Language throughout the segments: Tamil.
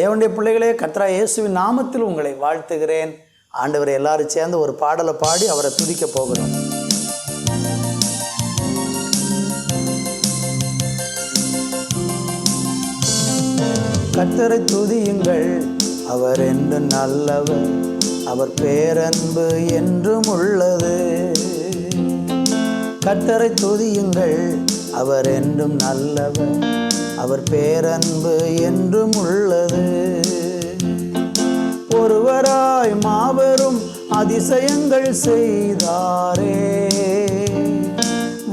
தேவனுடைய பிள்ளைகளே, கர்த்தராகிய இயேசுவின் நாமத்தில் உங்களை வாழ்த்துகிறேன். ஆண்டவரை எல்லாரும் சேர்ந்து ஒரு பாடலை பாடி அவரை துதிக்க போகிறோம். கர்த்தரை துதியுங்கள், அவர் என்று நல்லவர், அவர் பேரன்பு என்றும் உள்ளது. கர்த்தரை துதியுங்கள், அவர் என்றும் நல்லவர், அவர் பேரன்பு என்றும் உள்ளது. ஒருவராய் மாபெரும் அதிசயங்கள் செய்தாரே,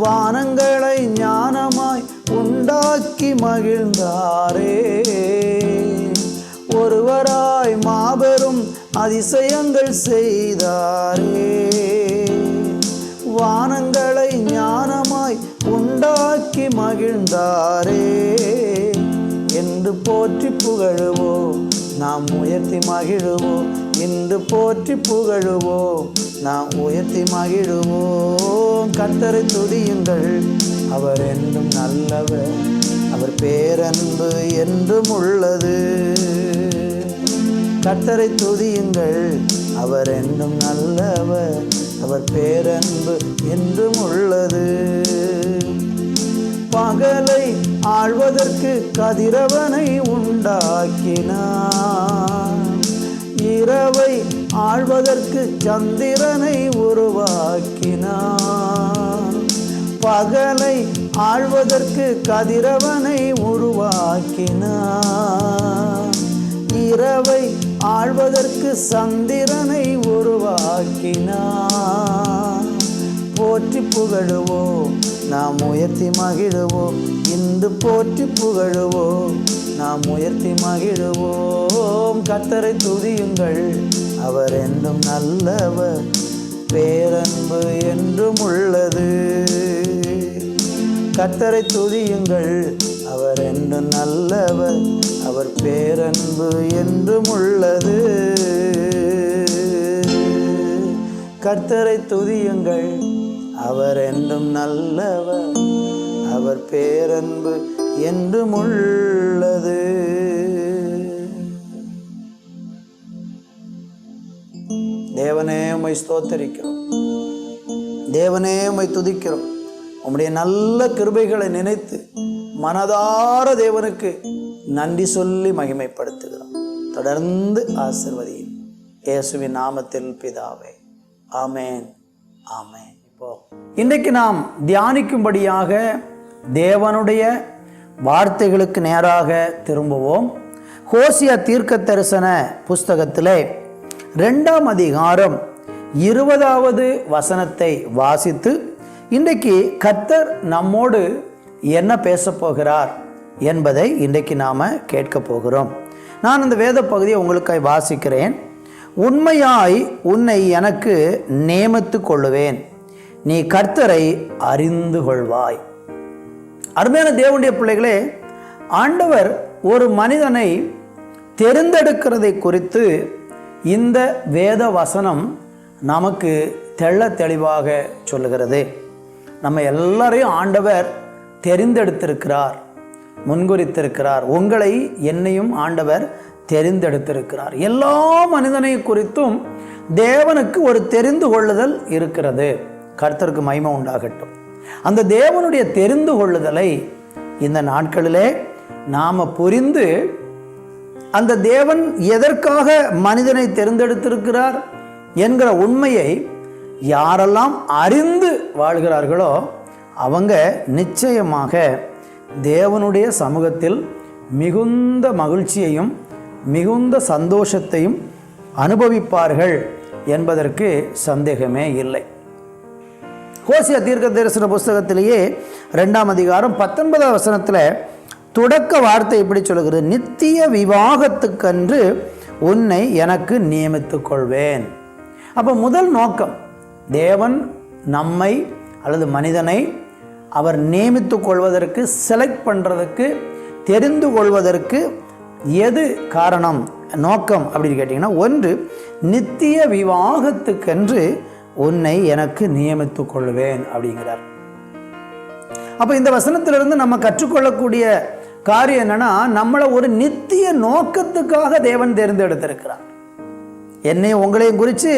வானங்களை ஞானமாய் உண்டாக்கி மகிழ்ந்தாரே. ஒருவராய் மாபெரும் அதிசயங்கள் செய்தாரே, வானங்களை ஞானமாய் உண்டாக்கி மகிழ்ந்தாரே. என்று போற்றி புகழுவோம், நாம் உயர்த்தி மகிழுவோம். இன்று போற்றி புகழுவோம், நாம் உயர்த்தி மகிழுவோம். கர்த்தரை துதியுங்கள், அவர் என்றும் நல்லவர், அவர் பேரன்பு என்றும் உள்ளது. கர்த்தரை துதியுங்கள், அவர் என்றும் நல்லவர், அவர் பேரன்பு என்றும் உள்ளது. பகலை ஆழ்வதற்கு கதிரவனை உண்டாக்கினார், இரவை ஆழ்வதற்கு சந்திரனை உருவாக்கினார். பகலை ஆழ்வதற்கு கதிரவனை உருவாக்கினார், இரவை ஆழ்வதற்கு சந்திரனை உருவாக்கினார். போற்றி புகழுவோம், நாம் உயர்த்தி மகிழுவோம். இன்று போற்றி புகழுவோம், நாம் உயர்த்தி மகிழுவோம். கர்த்தரை துதியுங்கள், அவர் என்றும் நல்லவர், பேரன்பு என்றும் உள்ளது. கர்த்தரை துதியுங்கள், அவர் என்றும் நல்லவர், அவர் பேரன்பு என்றும் உள்ளது. கர்த்தரை துதியுங்கள், அவர் என்றும் நல்லவர், அவர் பேரன்பு என்றும் உள்ளது. தேவனே உம்மை ஸ்தோத்தரிக்கிறோம், தேவனே உம்மை துதிக்கிறோம். உம்முடைய நல்ல கிருபைகளை நினைத்து மனதார தேவனுக்கு நன்றி சொல்லி மகிமைப்படுத்துகிறோம். தொடர்ந்து ஆசீர்வதியும் இயேசுவின் நாமத்தில் பிதாவே, ஆமேன், ஆமேன். இன்றைக்கு நாம் தியானிக்கும்படியாக தேவனுடைய வார்த்தைகளுக்கு நேராக திரும்புவோம். ஹோசியா தீர்க்க தரிசன புஸ்தகத்திலே 2ஆம் அதிகாரம் 20வது வசனத்தை வாசித்து இன்றைக்கு கர்த்தர் நம்மோடு என்ன பேசப் போகிறார் என்பதை இன்றைக்கு நாம் கேட்க போகிறோம். நான் இந்த வேத பகுதியை உங்களுக்காய் வாசிக்கிறேன். உண்மையாய் உன்னை எனக்கு நியமித்து கொள்ளுவேன், நீ கர்த்தரை அறிந்து கொள்வாய். அருமையான தேவனுடைய பிள்ளைகளே, ஆண்டவர் ஒரு மனிதனை தெரிந்தெடுக்கிறதை குறித்து இந்த வேத வசனம் நமக்கு தெள்ள தெளிவாக சொல்லுகிறது. நம்ம எல்லாரையும் ஆண்டவர் தெரிந்தெடுத்திருக்கிறார், முன்குறித்திருக்கிறார். உங்களை என்னையும் ஆண்டவர் தெரிந்தெடுத்திருக்கிறார். எல்லா மனிதனை குறித்தும் தேவனுக்கு ஒரு தெரிந்து கொள்ளுதல் இருக்கிறது. கர்த்தருக்கு மகிமை உண்டாகட்டும். அந்த தேவனுடைய தெரிந்து கொள்ளுதலை இந்த நாட்களிலே நாம் புரிந்து அந்த தேவன் எதற்காக மனிதனை தெரிந்தெடுத்திருக்கிறார் என்கிற உண்மையை யாரெல்லாம் அறிந்து வாழ்கிறார்களோ அவங்க நிச்சயமாக தேவனுடைய சமூகத்தில் மிகுந்த மகிழ்ச்சியையும் மிகுந்த சந்தோஷத்தையும் அனுபவிப்பார்கள் என்பதற்கு சந்தேகமே இல்லை. ஹோசியா தீர்க்க தரிசன புஸ்தகத்திலேயே 2ஆம் அதிகாரம் 19வது வசனத்தில் தொடக்க வார்த்தை இப்படி சொல்லுகிறது, நித்திய விவாகத்துக்கென்று உன்னை எனக்கு நியமித்துக் கொள்வேன். அப்போ முதல் நோக்கம், தேவன் நம்மை அல்லது மனிதனை அவர் நியமித்துக் கொள்வதற்கு, செலக்ட் பண்ணுறதுக்கு, தெரிந்து கொள்வதற்கு எது காரணம், நோக்கம் அப்படின்னு கேட்டிங்கன்னா, ஒன்று நித்திய விவாகத்துக்கென்று உன்னை எனக்கு நியமித்துக் கொள்வேன் அப்படிங்கிறார். அப்போ இந்த வசனத்திலிருந்து நம்ம கற்றுக்கொள்ளக்கூடிய காரியம் என்னன்னா, நம்மளை ஒரு நித்திய நோக்கத்துக்காக தேவன் தேர்ந்தெடுத்திருக்கிறார். என்னை உங்களையும் குறித்து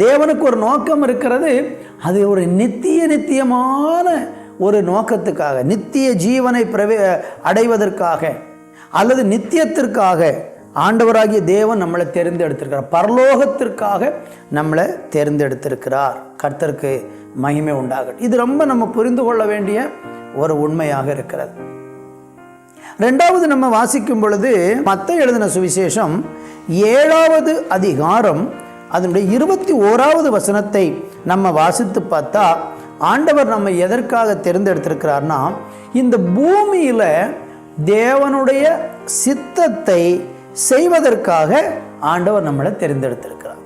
தேவனுக்கு ஒரு நோக்கம் இருக்கிறது. அது ஒரு நித்தியமான ஒரு நோக்கத்துக்காக, நித்திய ஜீவனை அடைவதற்காக அல்லது நித்தியத்திற்காக ஆண்டவராகிய தேவன் நம்மளை தேர்ந்தெடுத்திருக்கிறார். பரலோகத்திற்காக நம்மளை தேர்ந்தெடுத்திருக்கிறார். கர்த்தருக்கு மகிமை உண்டாகட்டும். இது ரொம்ப நம்ம புரிந்து கொள்ள வேண்டிய ஒரு உண்மையாக இருக்கிறது. ரெண்டாவது நம்ம வாசிக்கும் பொழுது மத்தேயு எழுதின சுவிசேஷம் 7வது அதிகாரம் அதனுடைய 21வது வசனத்தை நம்ம வாசித்து பார்த்தா, ஆண்டவர் நம்ம எதற்காக தேர்ந்தெடுத்திருக்கிறார்னா, இந்த பூமியில் தேவனுடைய சித்தத்தை செய்வதற்காக ஆண்டவர் நம்மளை தேர்ந்தெடுத்திருக்கிறார்.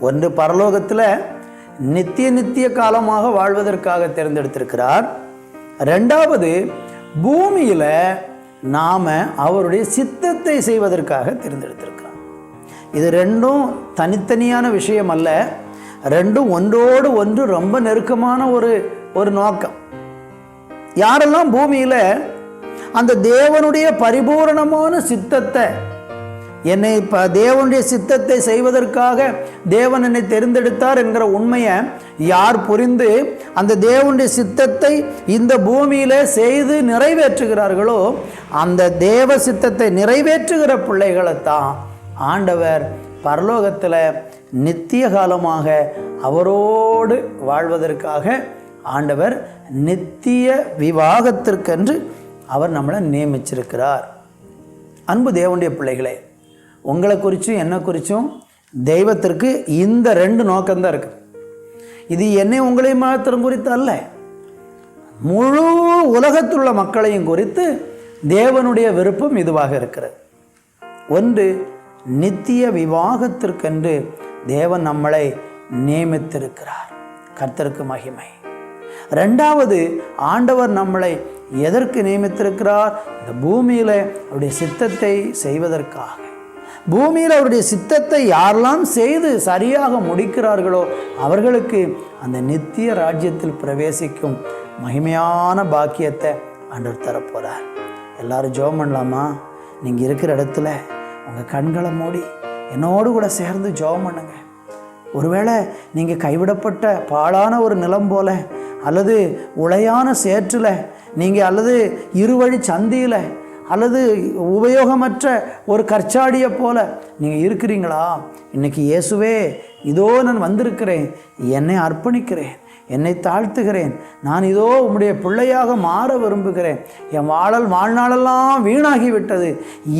ஒன்று, பரலோகத்தில் நித்திய காலமாக வாழ்வதற்காக தேர்ந்தெடுத்திருக்கிறார். ரெண்டாவது, பூமியில் நாம் அவருடைய சித்தத்தை செய்வதற்காக தேர்ந்தெடுத்திருக்கிறார். இது ரெண்டும் தனித்தனியான விஷயம் அல்ல, ரெண்டும் ஒன்றோடு ஒன்று ரொம்ப நெருக்கமான ஒரு நோக்கம். யாரெல்லாம் பூமியில் அந்த தேவனுடைய பரிபூரணமான சித்தத்தை, என்னை தேவனுடைய சித்தத்தை செய்வதற்காக தேவன் என்னை தெரிந்தெடுத்தார் என்கிற உண்மையை யார் புரிந்து அந்த தேவனுடைய சித்தத்தை இந்த பூமியில செய்து நிறைவேற்றுகிறார்களோ, அந்த தேவ சித்தத்தை நிறைவேற்றுகிற பிள்ளைகளைத்தான் ஆண்டவர் பரலோகத்தில் நித்திய காலமாக அவரோடு வாழ்வதற்காக ஆண்டவர் நித்திய விவாகத்திற்கென்று அவர் நம்மளை நியமிச்சிருக்கிறார். அன்பு தேவனுடைய பிள்ளைகளே, உங்களை குறித்தும் என்னை குறித்தும் தெய்வத்திற்கு இந்த 2 நோக்கம்தான் இருக்குது. இது என்னை உங்களையும் மாத்திரம் குறித்து அல்ல, முழு உலகத்துள்ள மக்களையும் குறித்து தேவனுடைய விருப்பம் இதுவாக இருக்கிறது. ஒன்று, நித்திய விவாகத்திற்கென்று தேவன் நம்மளை நியமித்திருக்கிறார். கர்த்தருக்கு மகிமை. ரெண்டாவது, ஆண்டவர் நம்மளை எதற்கு நியமித்திருக்கிறார்? இந்த பூமியில் அவருடைய சித்தத்தை செய்வதற்காக. பூமியில் அவருடைய சித்தத்தை யாரெல்லாம் செய்து சரியாக முடிக்கிறார்களோ அவர்களுக்கு அந்த நித்திய ராஜ்யத்தில் பிரவேசிக்கும் மகிமையான பாக்கியத்தை ஆண்டவர் தரப்போகிறார். எல்லாரும் ஜெபம் பண்ணலாமா? நீங்கள் இருக்கிற இடத்துல உங்கள் கண்களை மூடி என்னோடு கூட சேர்ந்து ஜெபம் பண்ணுங்க. ஒருவேளை நீங்கள் கைவிடப்பட்ட பாழான ஒரு நிலம் போல, அல்லது உளையான சேற்றில் நீங்கள், அல்லது இருவழி சந்தியில், அல்லது உபயோகமற்ற ஒரு கற்சாடியை போல நீங்கள் இருக்கிறீங்களா? இன்னைக்கு இயேசுவே, இதோ நான் வந்திருக்கிறேன், என்னை அர்ப்பணிக்கிறேன், என்னை தாழ்த்துகிறேன், நான் இதோ உம்முடைய பிள்ளையாக மாற விரும்புகிறேன், என் வாழ்நாளெல்லாம் வீணாகிவிட்டது,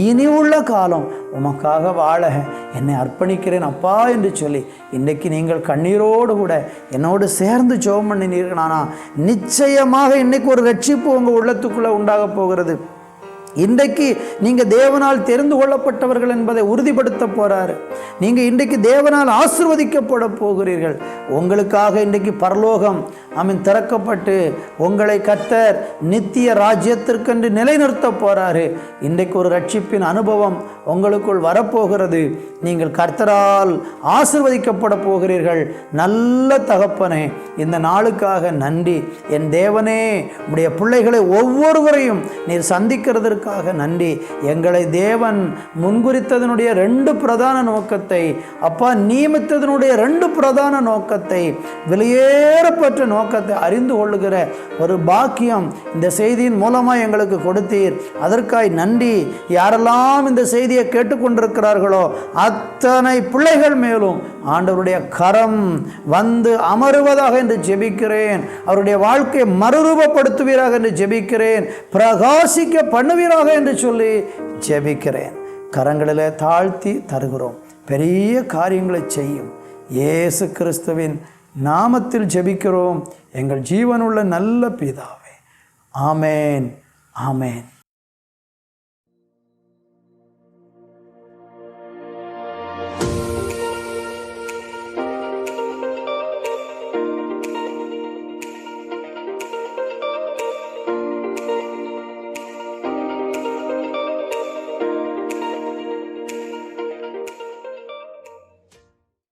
இனி உள்ள காலம் உமக்காக வாழ என்னை அர்ப்பணிக்கிறேன் அப்பா என்று சொல்லி இன்றைக்கு நீங்கள் கண்ணீரோடு கூட என்னோடு சேர்ந்து ஜெபம் பண்ணினீர்களானா, நிச்சயமாக இன்றைக்கு ஒரு ரட்சிப்பு உங்கள் உள்ளத்துக்குள்ளே உண்டாக போகிறது. இன்றைக்கு நீங்கள் தேவனால் தெரிந்து கொள்ளப்பட்டவர்கள் என்பதை உறுதிப்படுத்த போகிறாரு. நீங்கள் இன்றைக்கு தேவனால் ஆசீர்வதிக்கப்பட போகிறீர்கள். உங்களுக்காக இன்றைக்கு பரலோகம் திறக்கப்பட்டு உங்களை கர்த்தர் நித்திய ராஜ்யத்திற்கென்று நிலைநிறுத்த போகிறாரு. இன்றைக்கு ஒரு ரட்சிப்பின் அனுபவம் உங்களுக்குள் வரப்போகிறது. நீங்கள் கர்த்தரால் ஆசீர்வதிக்கப்பட போகிறீர்கள். நல்ல தகப்பனே, இந்த நாளுக்காக நன்றி. என் தேவனே, உம்முடைய பிள்ளைகளை ஒவ்வொருவரையும் நீர் சந்திக்கிறதற்காக நன்றி. எங்களை தேவன் முன்குறித்ததனுடைய 2 பிரதான நோக்கத்தை, அப்பா நியமித்ததனுடைய 2 பிரதான நோக்கத்தை, வெளியேறப்பட்ட நோக்கத்தை அறிந்து கொள்ளுகிற ஒரு பாக்கியம் இந்த செய்தியின் மூலமாக எங்களுக்கு கொடுத்தீர். அதற்காய் நன்றி. யாரெல்லாம் இந்த செய்தியை கேட்டுக்கொண்டிருக்கிறார்களோ அத்தனை பிள்ளைகள் மேலும் ஆண்டவருடைய கரம் வந்து அமருவதாக என்று ஜெபிக்கிறேன். அவருடைய வாழ்க்கையை மறுரூபப்படுத்துவீராக என்று ஜெபிக்கிறேன். பிரகாசிக்க பண்ணுவீராக என்று சொல்லி ஜெபிக்கிறேன். கரங்களில் தாழ்த்தி தருகிறோம். பெரிய காரியங்களை செய்யும் இயேசு கிறிஸ்துவின் நாமத்தில் ஜெபிக்கிறோம் எங்கள் ஜீவனுள்ள நல்ல பிதாவே. ஆமேன், ஆமேன்.